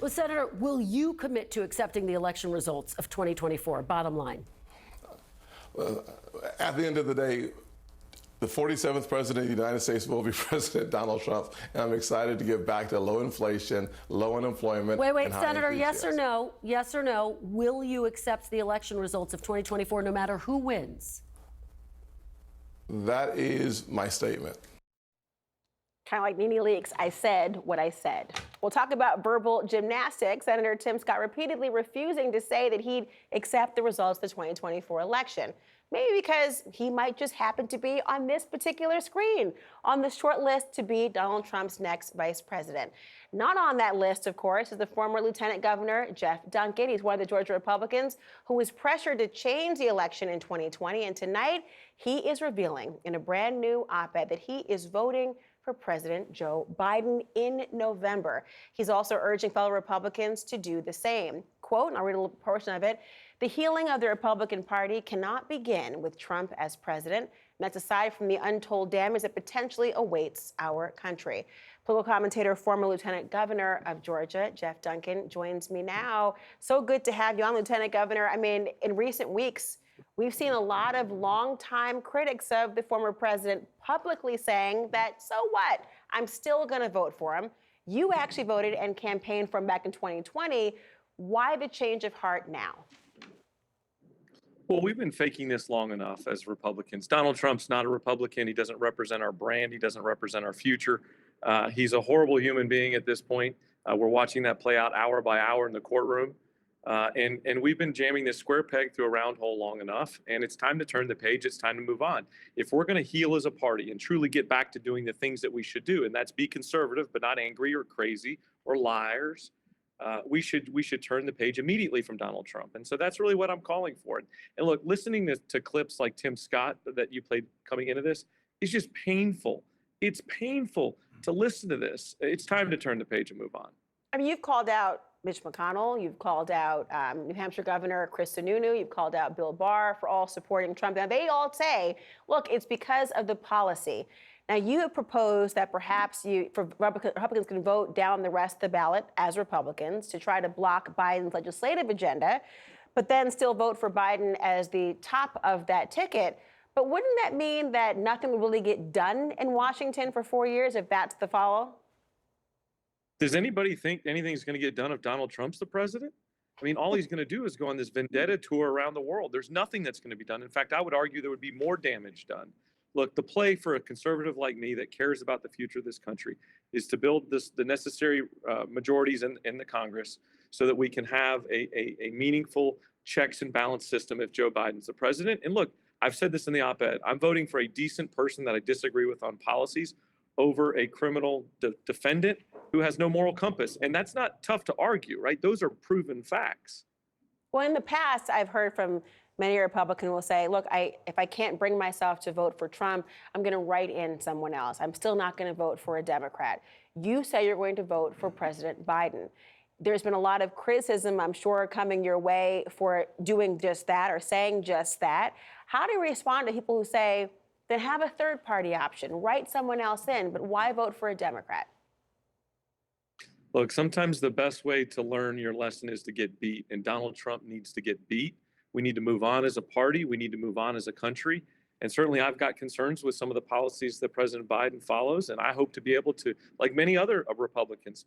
Well, Senator, will you commit to accepting the election results of 2024? Bottom line. At the end of the day, the 47th president of the United States will be President Donald Trump, and I'm excited to get back to low inflation, low unemployment. Wait, Senator, yes or no? Yes or no? Will you accept the election results of 2024 no matter who wins? That is my statement. Kind of like Nene Leakes, I said what I said. We'll talk about verbal gymnastics. Senator Tim Scott repeatedly refusing to say that he'd accept the results of the 2024 election. Maybe because he might just happen to be on this particular screen, on the short list to be Donald Trump's next vice president. Not on that list, of course, is the former Lieutenant Governor Jeff Duncan. He's one of the Georgia Republicans who was pressured to change the election in 2020. And tonight, he is revealing in a brand new op-ed that he is voting for President Joe Biden in November. He's also urging fellow Republicans to do the same. Quote, and I'll read a little portion of it, "The healing of the Republican Party cannot begin with Trump as president, and that's aside from the untold damage that potentially awaits our country." Political commentator, former Lieutenant Governor of Georgia, Jeff Duncan, joins me now. So good to have you on, Lieutenant Governor. I mean, in recent weeks, we've seen a lot of longtime critics of the former president publicly saying that, so what? I'm still going to vote for him. You actually voted and campaigned for him back in 2020. Why the change of heart now? Well, we've been faking this long enough as Republicans. Donald Trump's not a Republican. He doesn't represent our brand. He doesn't represent our future. He's a horrible human being at this point. We're watching that play out hour by hour in the courtroom. And we've been jamming this square peg through a round hole long enough, and it's time to turn the page. It's time to move on. If we're going to heal as a party and truly get back to doing the things that we should do, and that's be conservative but not angry or crazy or liars, we should turn the page immediately from Donald Trump. And so that's really what I'm calling for. And look, listening to clips like Tim Scott that you played coming into this is just painful. It's painful to listen to this. It's time to turn the page and move on. I mean, you've called out Mitch McConnell, you've called out New Hampshire Governor Chris Sununu, you've called out Bill Barr for all supporting Trump. Now, they all say, look, it's because of the policy. Now, you have proposed that perhaps Republicans can vote down the rest of the ballot as Republicans to try to block Biden's legislative agenda, but then still vote for Biden as the top of that ticket. But wouldn't that mean that nothing will really get done in Washington for 4 years if that's the follow? Does anybody think anything's going to get done if Donald Trump's the president? I mean, all he's going to do is go on this vendetta tour around the world. There's nothing that's going to be done. In fact, I would argue there would be more damage done. Look, the play for a conservative like me that cares about the future of this country is to build the necessary majorities in the Congress so that we can have a meaningful checks and balance system if Joe Biden's the president. And look, I've said this in the op-ed. I'm voting for a decent person that I disagree with on policies over a criminal defendant who has no moral compass. And that's not tough to argue, right? Those are proven facts. Well, in the past, I've heard from many Republicans will say, look, if I can't bring myself to vote for Trump, I'm going to write in someone else. I'm still not going to vote for a Democrat. You say you're going to vote for President Biden. There's been a lot of criticism, I'm sure, coming your way for doing just that or saying just that. How do you respond to people who say, then have a third party option, write someone else in, but why vote for a Democrat? Look, sometimes the best way to learn your lesson is to get beat, and Donald Trump needs to get beat. We need to move on as a party. We need to move on as a country. And certainly I've got concerns with some of the policies that President Biden follows, and I hope to be able to, like many other Republicans,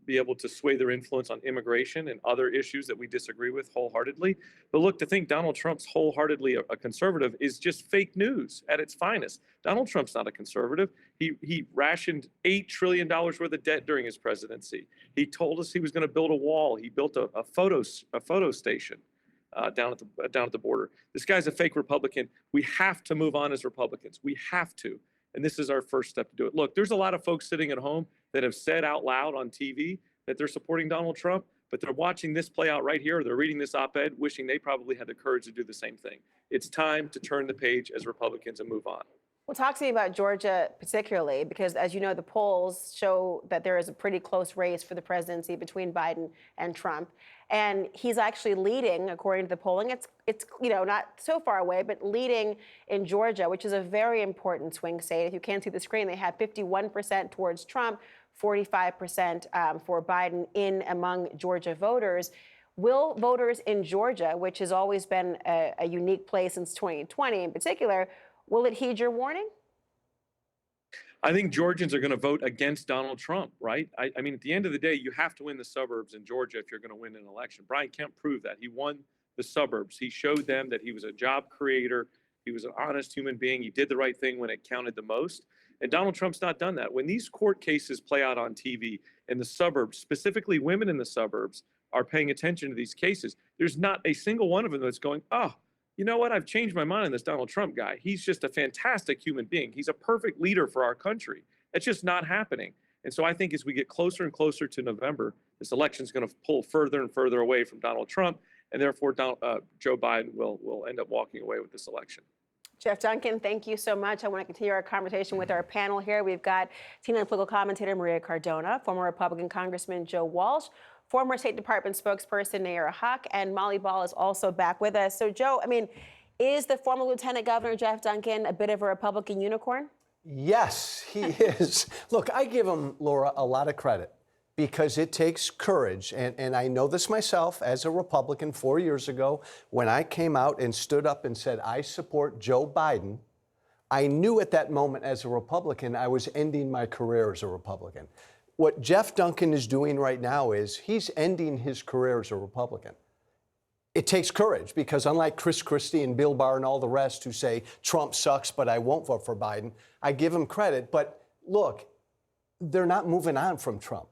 be able to sway their influence on immigration and other issues that we disagree with wholeheartedly. But look, to think Donald Trump's wholeheartedly a conservative is just fake news at its finest. Donald Trump's not a conservative. He rationed $8 trillion worth of debt during his presidency. He told us he was going to build a wall. He built a photo station down at the border. This guy's a fake Republican. We have to move on as Republicans. We have to. And this is our first step to do it. Look, there's a lot of folks sitting at home that have said out loud on TV that they're supporting Donald Trump, but they're watching this play out right here, or they're reading this op-ed, wishing they probably had the courage to do the same thing. It's time to turn the page as Republicans and move on. Well, talk to me about Georgia particularly, because as you know, the polls show that there is a pretty close race for the presidency between Biden and Trump. And he's actually leading, according to the polling. It's not so far away, but leading in Georgia, which is a very important swing state. If you can't see the screen, they have 51% towards Trump, 45% for Biden in among Georgia voters. Will voters in Georgia, which has always been a unique place since 2020 in particular, will it heed your warning? I think Georgians are going to vote against Donald Trump, right? I mean, at the end of the day, you have to win the suburbs in Georgia if you're going to win an election. Brian Kemp proved that. He won the suburbs. He showed them that he was a job creator. He was an honest human being. He did the right thing when it counted the most. And Donald Trump's not done that. When these court cases play out on TV in the suburbs, specifically women in the suburbs are paying attention to these cases, there's not a single one of them that's going, oh, you know what? I've changed my mind on this Donald Trump guy. He's just a fantastic human being. He's a perfect leader for our country. That's just not happening. And so I think as we get closer and closer to November, this election is going to pull further and further away from Donald Trump. And therefore, Joe Biden will end up walking away with this election. Jeff Duncan, thank you so much. I want to continue our conversation with our panel here. We've got CNN political commentator Maria Cardona, former Republican Congressman Joe Walsh, former State Department spokesperson Nayyera Haq, and Molly Ball is also back with us. So, Joe, I mean, is the former Lieutenant Governor Jeff Duncan a bit of a Republican unicorn? Yes, he is. Look, I give him, Laura, a lot of credit because it takes courage. And I know this myself as a Republican 4 years ago when I came out and stood up and said, I support Joe Biden. I knew at that moment as a Republican, I was ending my career as a Republican. What Jeff Duncan is doing right now is he's ending his career as a Republican. It takes courage because unlike Chris Christie and Bill Barr and all the rest who say Trump sucks, but I won't vote for Biden, I give him credit. But look, they're not moving on from Trump.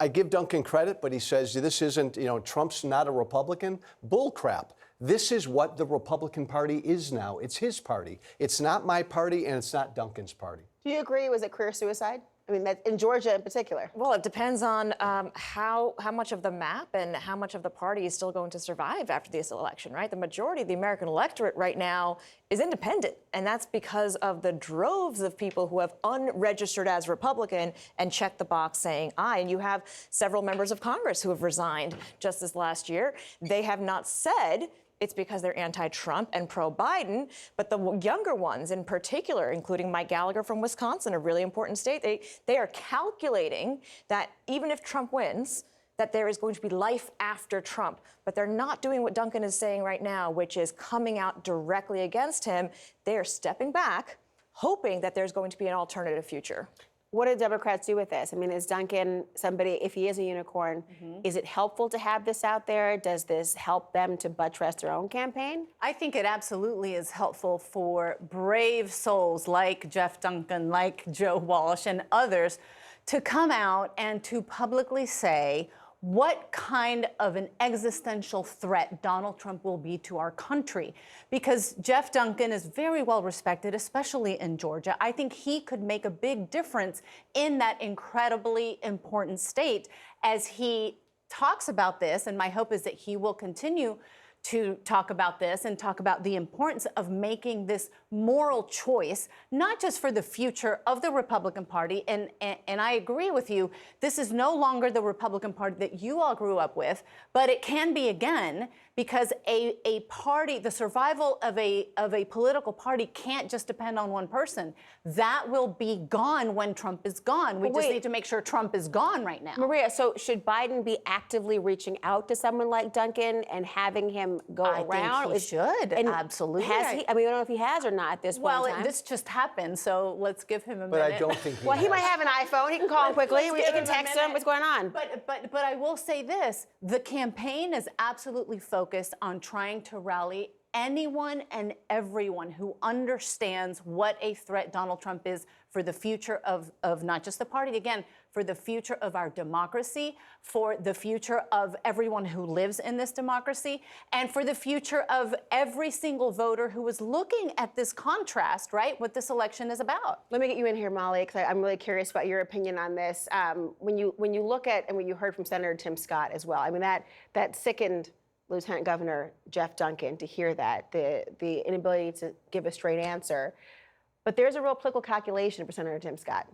I give Duncan credit, but he says this isn't, Trump's not a Republican. Bull crap. This is what the Republican Party is now. It's his party. It's not my party, and it's not Duncan's party. Do you agree it was a career suicide? I mean, that in Georgia in particular. Well, it depends on how much of the map and how much of the party is still going to survive after this election, right? The majority of the American electorate right now is independent, and that's because of the droves of people who have unregistered as Republican and checked the box saying aye. And you have several members of Congress who have resigned just this last year. They have not said it's because they're anti-Trump and pro-Biden, but the younger ones in particular, including Mike Gallagher from Wisconsin, a really important state, they are calculating that even if Trump wins, that there is going to be life after Trump. But they're not doing what Duncan is saying right now, which is coming out directly against him. They are stepping back, hoping that there's going to be an alternative future. What do Democrats do with this? I mean, is Duncan somebody, if he is a unicorn, is it helpful to have this out there? Does this help them to buttress their own campaign? I think it absolutely is helpful for brave souls like Jeff Duncan, like Joe Walsh, and others to come out and to publicly say what kind of an existential threat Donald Trump will be to our country. Because Jeff Duncan is very well respected, especially in Georgia. I think he could make a big difference in that incredibly important state as he talks about this. And my hope is that he will continue to talk about this and talk about the importance of making this moral choice, not just for the future of the Republican Party. And I agree with you, this is no longer the Republican Party that you all grew up with, but it can be again, because a party, the survival of a political party can't just depend on one person. That will be gone when Trump is gone. We just need to make sure Trump is gone right now. Maria, so should Biden be actively reaching out to someone like Duncan and having him go around? I think he should, And absolutely. Has he? I mean, we don't know if he has or not at this point in time. This just happened, so let's give him a But minute. I don't think he Well, he might have an iPhone. He can call him quickly. We can text him. What's going on? But I will say this: the campaign is absolutely focused on trying to rally anyone and everyone who understands what a threat Donald Trump is for the future of not just the party, again, for the future of our democracy, for the future of everyone who lives in this democracy, and for the future of every single voter who is looking at this contrast, right, what this election is about. Let me get you in here, Molly, because I'm really curious about your opinion on this. When you look at, and when you heard from Senator Tim Scott as well, I mean, that sickened Lieutenant Governor Jeff Duncan to hear that, the inability to give a straight answer. But there's a real political calculation for Senator Tim Scott.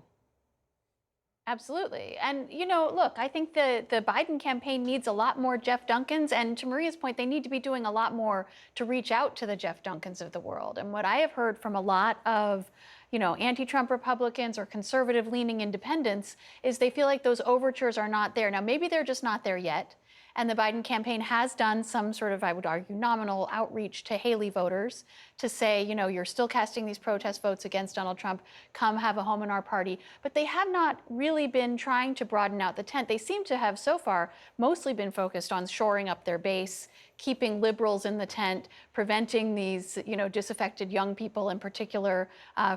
Absolutely. And, look, I think the Biden campaign needs a lot more Jeff Duncans. And to Maria's point, they need to be doing a lot more to reach out to the Jeff Duncans of the world. And what I have heard from a lot of anti-Trump Republicans or conservative-leaning independents is they feel like those overtures are not there. Now, maybe they're just not there yet. And the Biden campaign has done some sort of, I would argue, nominal outreach to Haley voters to say, you're still casting these protest votes against Donald Trump. Come have a home in our party. But they have not really been trying to broaden out the tent. They seem to have so far mostly been focused on shoring up their base, keeping liberals in the tent, preventing these, disaffected young people in particular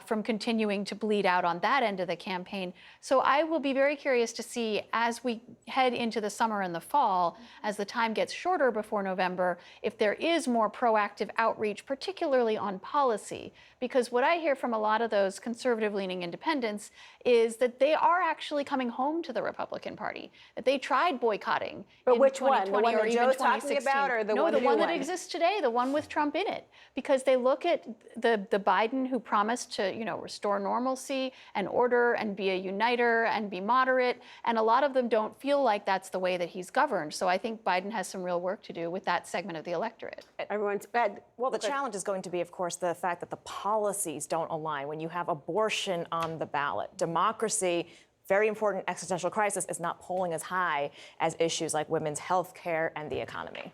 from continuing to bleed out on that end of the campaign. So I will be very curious to see as we head into the summer and the fall, as the time gets shorter before November, if there is more proactive outreach, particularly on policy. Because what I hear from a lot of those conservative-leaning independents is that they are actually coming home to the Republican Party, that they tried boycotting But in which one? The 2020 one or that even Joe's talking 2016. about, or the no, one the new one that one? exists today, the one with Trump in it, because they look at the Biden who promised to, restore normalcy and order and be a uniter and be moderate, and a lot of them don't feel like that's the way that he's governed. So I think Biden has some real work to do with that segment of the electorate. Everyone's bad. Well, the challenge is going to be, of course, the fact that the policies don't align. When you have abortion on the ballot, democracy, very important existential crisis, is not polling as high as issues like women's health care and the economy.